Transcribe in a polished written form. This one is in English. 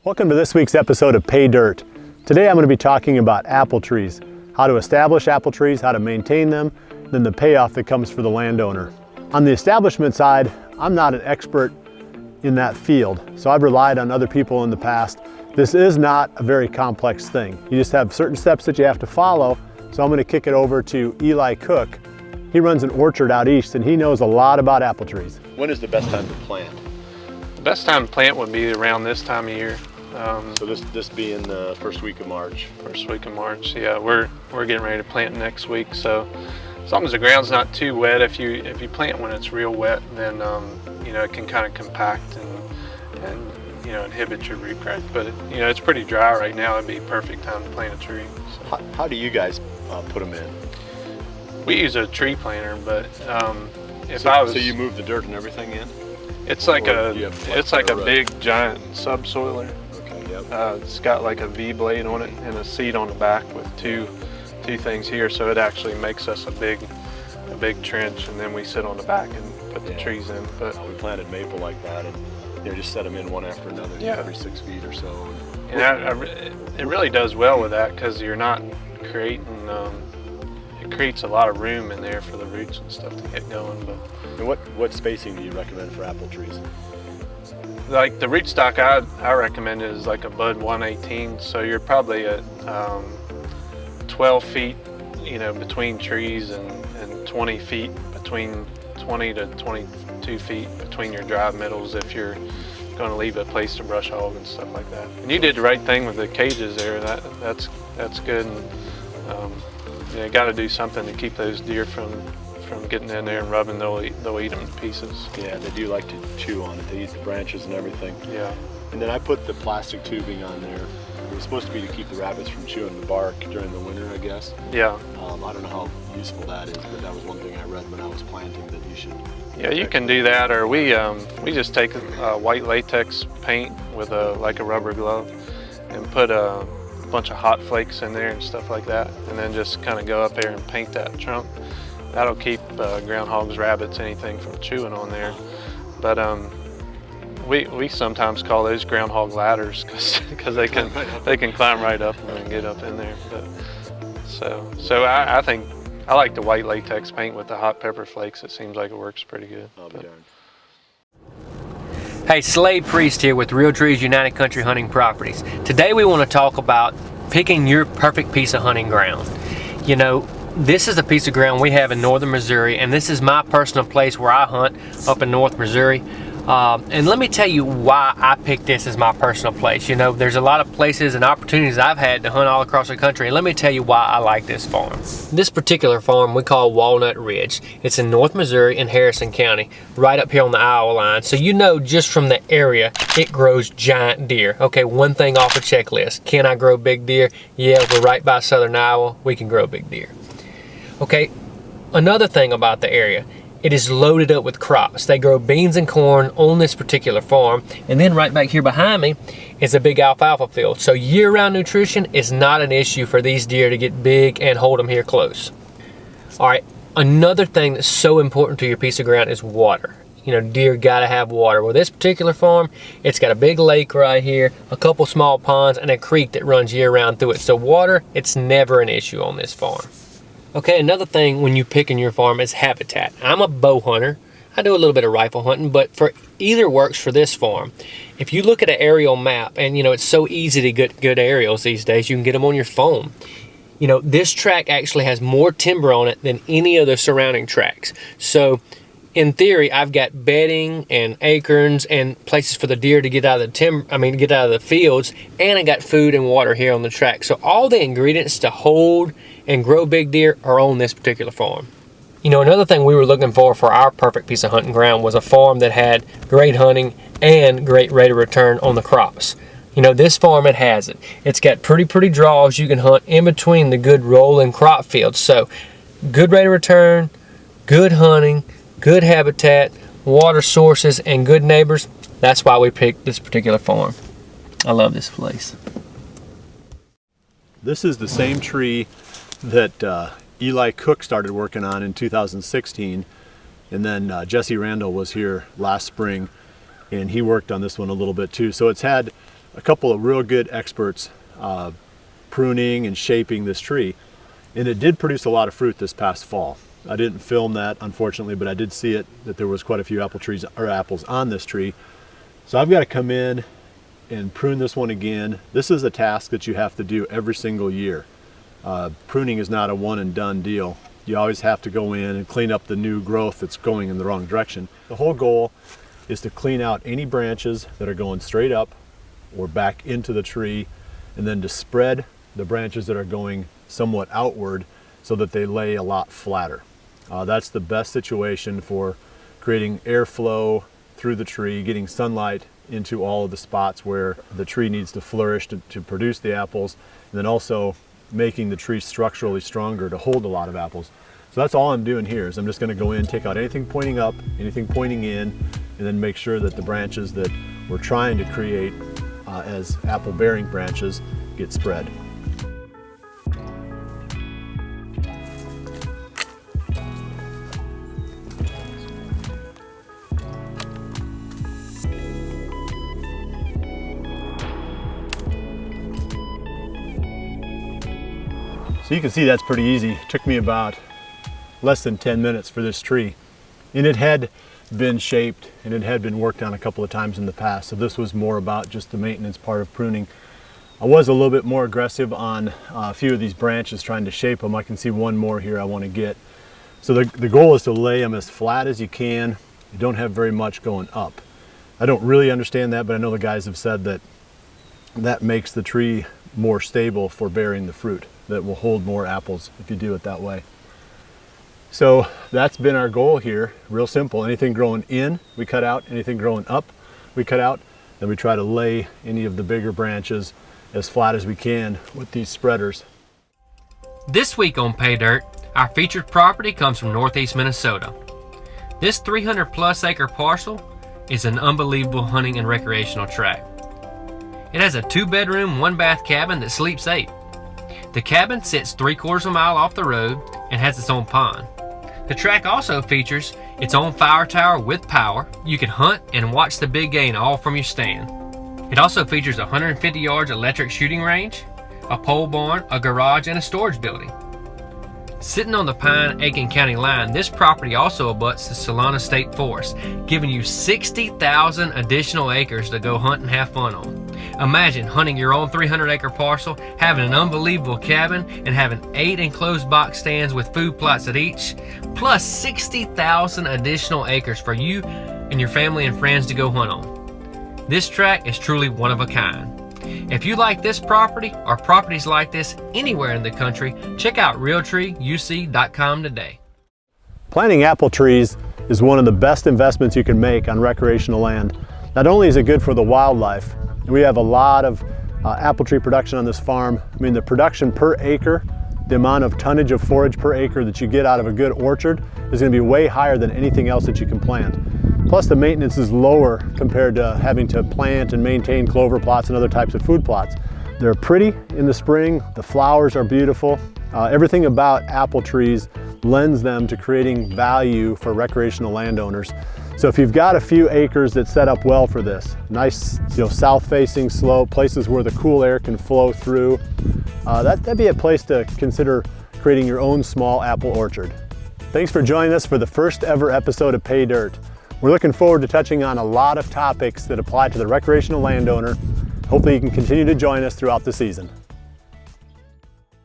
Welcome to this week's episode of Pay Dirt. Today I'm going to be talking about apple trees, how to establish apple trees, how to maintain them, then the payoff that comes for the landowner. On the establishment side, I'm not an expert in that field, so I've relied on other people in the past. This is not a very complex thing. You just have certain steps that you have to follow, so I'm going to kick it over to Eli Cook. He runs an orchard out east and he knows a lot about apple trees. When is the best time to plant? The best time to plant would be around this time of year. So this being the first week of March. First week of March, yeah. We're getting ready to plant next week, so as long as the ground's not too wet, if you plant when it's real wet, then you know, it can kind of compact and you know, inhibit your root growth. But you know, it's pretty dry right now. It'd be a perfect time to plant a tree. So. How do you guys put them in? We use a tree planter, but so you move the dirt and everything in? It's like a big giant subsoiler. It's got like a V blade on it and a seat on the back with two things here, so it actually makes us a big trench, and then we sit on the back and put the trees in. But we planted maple like that, and you know, just set them in one after another, every 6 feet or so. And it really does well with that because you're not creating. It creates a lot of room in there for the roots and stuff to get going. But and what spacing do you recommend for apple trees? Like the rootstock I recommend is like a bud 118, so you're probably at 12 feet, you know, between trees, and 20 feet between 20 to 22 feet between your drive middles if you're going to leave a place to brush hog and stuff like that. And you did the right thing with the cages there. That's good. And you got to do something to keep those deer from getting in there and rubbing. They'll eat them to pieces. Yeah, they do like to chew on it. They eat the branches and everything. Yeah. And then I put the plastic tubing on there. It was supposed to be to keep the rabbits from chewing the bark during the winter, I guess. Yeah. I don't know how useful that is, but that was one thing I read when I was planting, that you should. Yeah, you can do that, or we just take white latex paint with like a rubber glove and put a bunch of hot flakes in there and stuff like that, and then just kind of go up there and paint that trunk. That'll keep groundhogs, rabbits, anything from chewing on there. But we sometimes call those groundhog ladders because they can climb right up and get up in there. But so I think I like the white latex paint with the hot pepper flakes. It seems like it works pretty good. I'll be darned. Hey, Slade Priest here with Real Trees United Country Hunting Properties. Today we want to talk about picking your perfect piece of hunting ground. You know, this is a piece of ground we have in northern Missouri, and this is my personal place where I hunt up in North Missouri. And let me tell you why I picked this as my personal place. You know, there's a lot of places and opportunities I've had to hunt all across the country, and let me tell you why I like this farm. This particular farm we call Walnut Ridge. It's in North Missouri in Harrison County, right up here on the Iowa line. So you know, just from the area, it grows giant deer. Okay, one thing off the checklist. Can I grow big deer? Yeah, we're right by southern Iowa. We can grow big deer. Okay, another thing about the area, it is loaded up with crops. They grow beans and corn on this particular farm. And then right back here behind me is a big alfalfa field. So year-round nutrition is not an issue for these deer to get big and hold them here close. All right, another thing that's so important to your piece of ground is water. You know, deer gotta have water. Well, this particular farm, it's got a big lake right here, a couple small ponds, and a creek that runs year-round through it. So water, it's never an issue on this farm. Okay, another thing when you pick in your farm is habitat. I'm a bow hunter. I do a little bit of rifle hunting, but for either works for this farm. If you look at an aerial map, and you know, it's so easy to get good aerials these days, you can get them on your phone. You know, this track actually has more timber on it than any other surrounding tracks. So in theory, I've got bedding and acorns and places for the deer to get out of the fields, and I got food and water here on the track. So all the ingredients to hold and grow big deer are on this particular farm. You know, another thing we were looking for our perfect piece of hunting ground was a farm that had great hunting and great rate of return on the crops. You know, this farm, it has it. It's got pretty draws you can hunt in between the good rolling crop fields. So good rate of return, good hunting, good habitat, water sources, and good neighbors. That's why we picked this particular farm. I love this place. This is the same tree that Eli Cook started working on in 2016, and then Jesse Randall was here last spring and he worked on this one a little bit too. So it's had a couple of real good experts pruning and shaping this tree, and it did produce a lot of fruit this past fall. I didn't film that, unfortunately, but I did see it, that there was quite a few apple trees or apples on this tree. So I've got to come in and prune this one again. This is a task that you have to do every single year. Pruning is not a one and done deal. You always have to go in and clean up the new growth that's going in the wrong direction. The whole goal is to clean out any branches that are going straight up or back into the tree, and then to spread the branches that are going somewhat outward so that they lay a lot flatter. That's the best situation for creating airflow through the tree, getting sunlight into all of the spots where the tree needs to flourish to produce the apples, and then also making the tree structurally stronger to hold a lot of apples. So that's all I'm doing here, is I'm just going to go in, take out anything pointing up, anything pointing in, and then make sure that the branches that we're trying to create as apple bearing branches get spread. So you can see that's pretty easy. It took me about less than 10 minutes for this tree. And it had been shaped and it had been worked on a couple of times in the past. So this was more about just the maintenance part of pruning. I was a little bit more aggressive on a few of these branches trying to shape them. I can see one more here I want to get. So the goal is to lay them as flat as you can. You don't have very much going up. I don't really understand that, but I know the guys have said that that makes the tree more stable for bearing the fruit, that will hold more apples if you do it that way. So that's been our goal here, real simple. Anything growing in, we cut out. Anything growing up, we cut out. Then we try to lay any of the bigger branches as flat as we can with these spreaders. This week on Pay Dirt, our featured property comes from Northeast Minnesota. This 300+ acre parcel is an unbelievable hunting and recreational tract. It has a 2-bedroom, 1-bath cabin that sleeps 8. The cabin sits 3/4 of a mile off the road and has its own pond. The track also features its own fire tower with power. You can hunt and watch the big game all from your stand. It also features a 150 yards electric shooting range, a pole barn, a garage, and a storage building. Sitting on the Pine-Aiken County line, this property also abuts the Solana State Forest, giving you 60,000 additional acres to go hunt and have fun on. Imagine hunting your own 300-acre parcel, having an unbelievable cabin, and having 8 enclosed box stands with food plots at each, plus 60,000 additional acres for you and your family and friends to go hunt on. This tract is truly one of a kind. If you like this property or properties like this anywhere in the country, check out realtreeuc.com today. Planting apple trees is one of the best investments you can make on recreational land. Not only is it good for the wildlife, we have a lot of apple tree production on this farm. I mean, the production per acre, the amount of tonnage of forage per acre that you get out of a good orchard is going to be way higher than anything else that you can plant. Plus the maintenance is lower compared to having to plant and maintain clover plots and other types of food plots. They're pretty in the spring, the flowers are beautiful. Everything about apple trees lends them to creating value for recreational landowners. So if you've got a few acres that set up well for this, nice south-facing slope, places where the cool air can flow through, that'd be a place to consider creating your own small apple orchard. Thanks for joining us for the first ever episode of Pay Dirt. We're looking forward to touching on a lot of topics that apply to the recreational landowner. Hopefully you can continue to join us throughout the season.